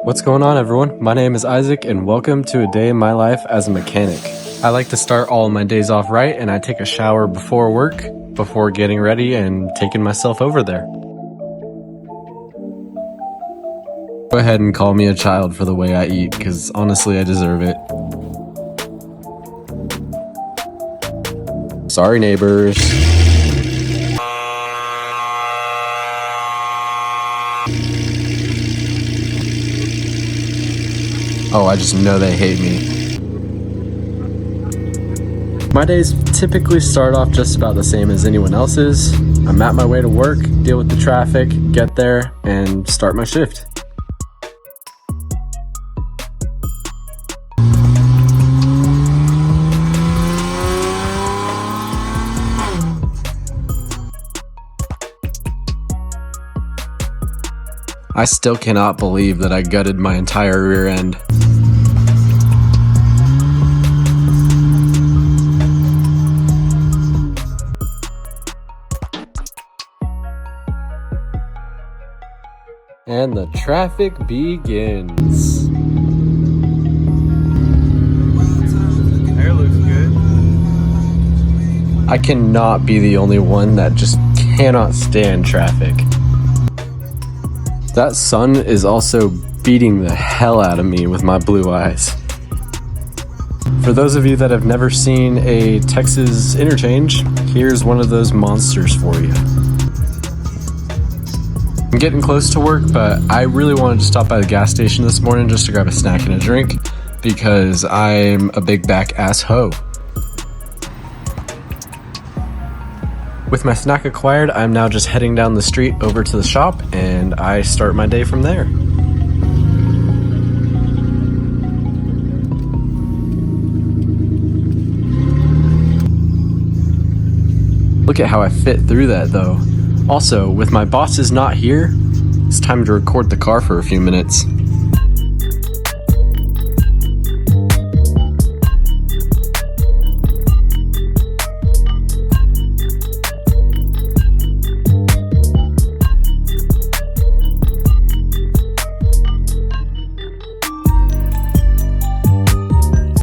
What's going on, everyone? My name is Isaac and welcome to a day in my life as a mechanic. I like to start all of my days off right and I take a shower before work, before getting ready and taking myself over there. Go ahead and call me a child for the way I eat, because honestly I deserve it. Sorry, neighbors. Oh, I just know they hate me. My days typically start off just about the same as anyone else's. I'm at my way to work, deal with the traffic, get there, and start my shift. I still cannot believe that I gutted my entire rear end. And the traffic begins. Hair looks good. I cannot be the only one that just cannot stand traffic. That sun is also beating the hell out of me with my blue eyes. For those of you that have never seen a Texas interchange, here's one of those monsters for you. I'm getting close to work, but I really wanted to stop by the gas station this morning just to grab a snack and a drink because I'm a big back ass hoe. With my snack acquired, I'm now just heading down the street over to the shop and I start my day from there. Look at how I fit through that though. Also, with my bosses not here, it's time to record the car for a few minutes.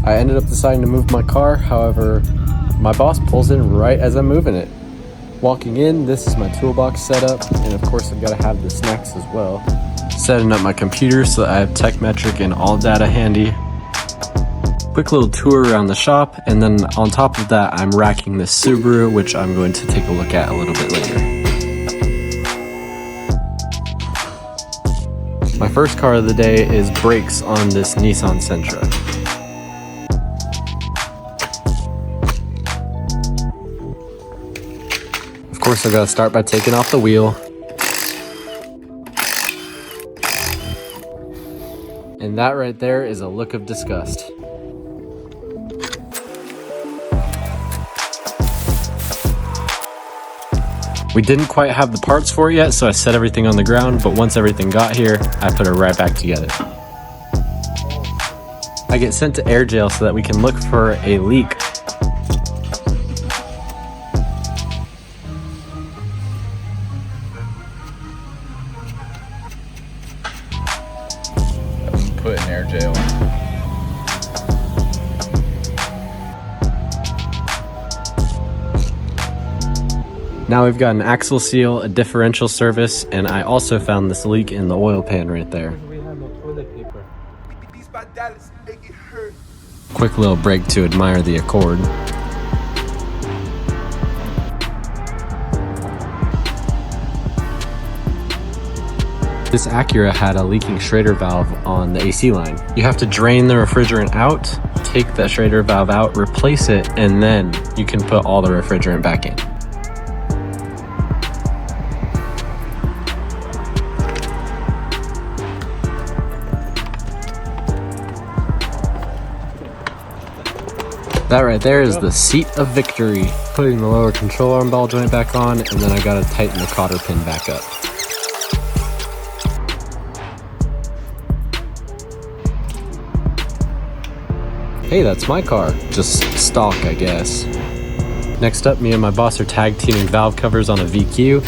I ended up deciding to move my car, however, my boss pulls in right as I'm moving it. Walking in, this is my toolbox setup, and of course I've got to have the snacks as well. Setting up my computer so that I have TechMetric and all data handy. Quick little tour around the shop, and then on top of that I'm racking this Subaru, which I'm going to take a look at a little bit later. My first car of the day is brakes on this Nissan Sentra. Of course, I gotta start by taking off the wheel. And that right there is a look of disgust. We didn't quite have the parts for it yet, so I set everything on the ground, but once everything got here, I put it right back together. I get sent to air jail so that we can look for a leak. Put in air jail. Now we've got an axle seal, a differential service, and I also found this leak in the oil pan right there. We have no toilet paper. Quick little break to admire the Accord. This Acura had a leaking Schrader valve on the AC line. You have to drain the refrigerant out, take that Schrader valve out, replace it, and then you can put all the refrigerant back in. That right there is the seat of victory. Putting the lower control arm ball joint back on, and then I gotta tighten the cotter pin back up. Hey, that's my car. Just stock, I guess. Next up, me and my boss are tag teaming valve covers on a VQ.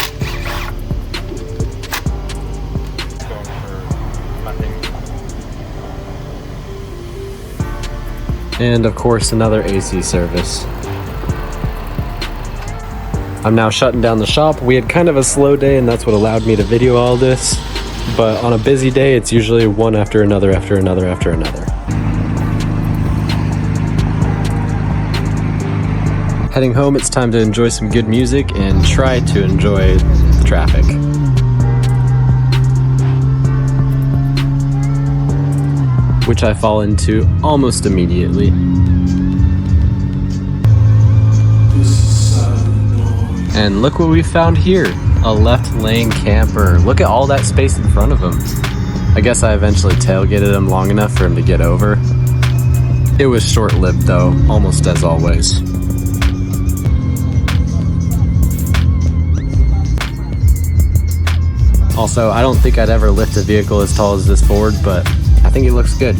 And of course, another AC service. I'm now shutting down the shop. We had kind of a slow day and that's what allowed me to video all this. But on a busy day, it's usually one after another, after another, after another. Heading home, it's time to enjoy some good music and try to enjoy the traffic. Which I fall into almost immediately. And look what we found here, a left lane camper. Look at all that space in front of him. I guess I eventually tailgated him long enough for him to get over. It was short-lived though, almost as always. Also, I don't think I'd ever lift a vehicle as tall as this Ford, but I think it looks good.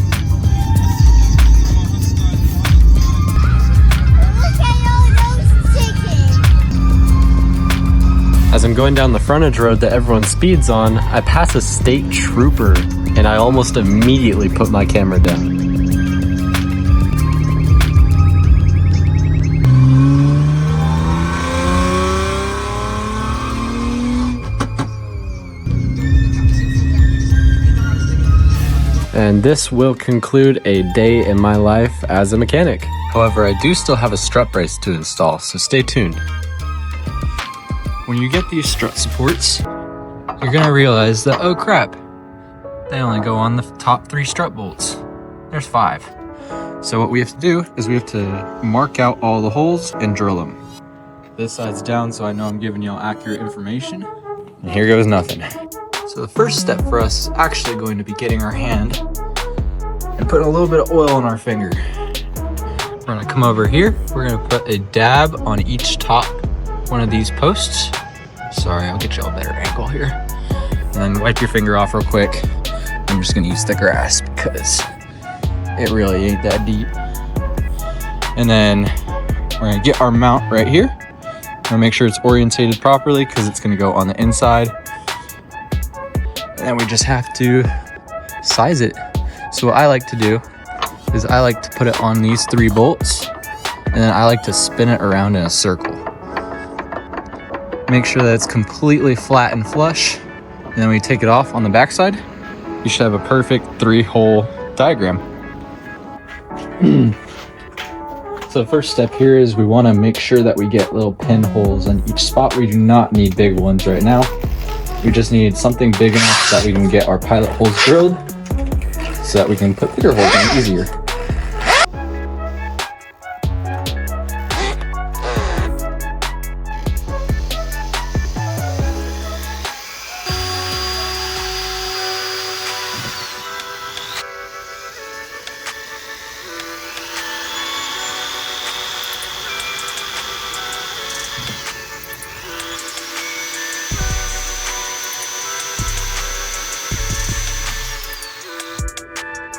As I'm going down the frontage road that everyone speeds on, I pass a state trooper and I almost immediately put my camera down. And this will conclude a day in my life as a mechanic. However, I do still have a strut brace to install, so stay tuned. When you get these strut supports, you're gonna realize that, oh crap, they only go on the top 3 strut bolts. There's 5. So what we have to do is we have to mark out all the holes and drill them. This side's down, so I know I'm giving y'all accurate information. And here goes nothing. So the first step for us is actually going to be getting our hand and putting a little bit of oil on our finger. We're gonna come over here. We're gonna put a dab on each top one of these posts. Sorry, I'll get you a better angle here. And then wipe your finger off real quick. I'm just gonna use the grass because it really ain't that deep. And then we're gonna get our mount right here. We're gonna make sure it's orientated properly because it's gonna go on the inside. And then we just have to size it. So what I like to do is I like to put it on these 3 bolts and then I like to spin it around in a circle. Make sure that it's completely flat and flush. And then when you take it off on the backside, you should have a perfect 3-hole diagram. So the first step here is we want to make sure that we get little pinholes in each spot. We do not need big ones right now. We just need something big enough that we can get our pilot holes drilled so that we can put bigger holes in easier.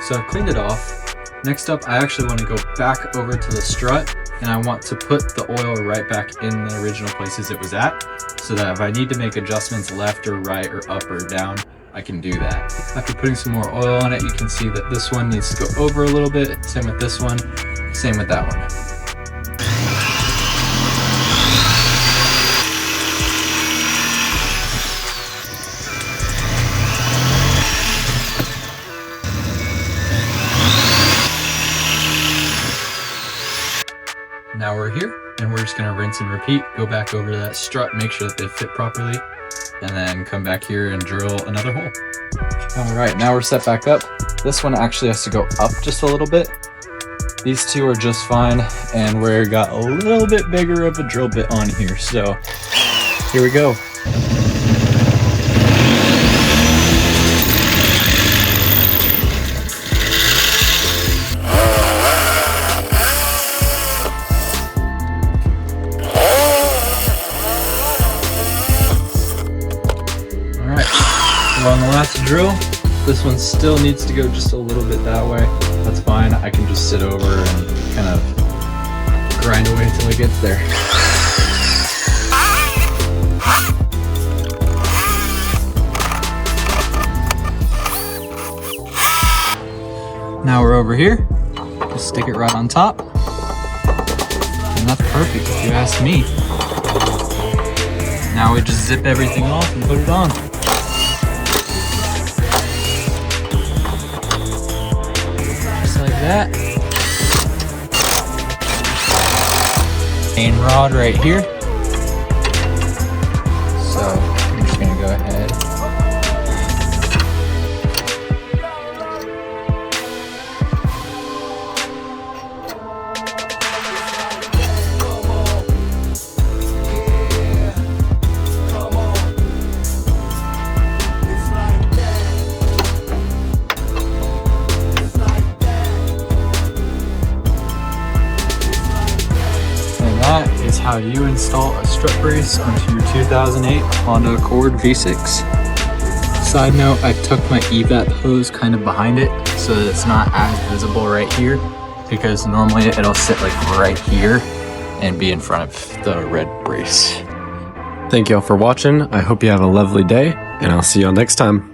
So I've cleaned it off. Next up, I actually want to go back over to the strut and I want to put the oil right back in the original places it was at so that if I need to make adjustments left or right or up or down, I can do that. After putting some more oil on it, you can see that this one needs to go over a little bit. Same with this one, same with that one. Now we're here and we're just gonna rinse and repeat, go back over to that strut, make sure that they fit properly, and then come back here and drill another hole. All right, now we're set back up. This one actually has to go up just a little bit. These 2 are just fine, and we got a little bit bigger of a drill bit on here, so here we go. On the last drill, this one still needs to go just a little bit that way. That's fine. I can just sit over and kind of grind away until it gets there. Now we're over here. just stick it right on top. And that's perfect if you ask me. Now we just zip everything off and put it on. Just like that. Main rod right here. So I'm just gonna go ahead. That is how you install a strut brace onto your 2008 Honda Accord V6. Side note, I tucked my evap hose kind of behind it so that it's not as visible right here, because normally it'll sit like right here and be in front of the red brace. Thank you all for watching. I hope you have a lovely day, and I'll see you all next time.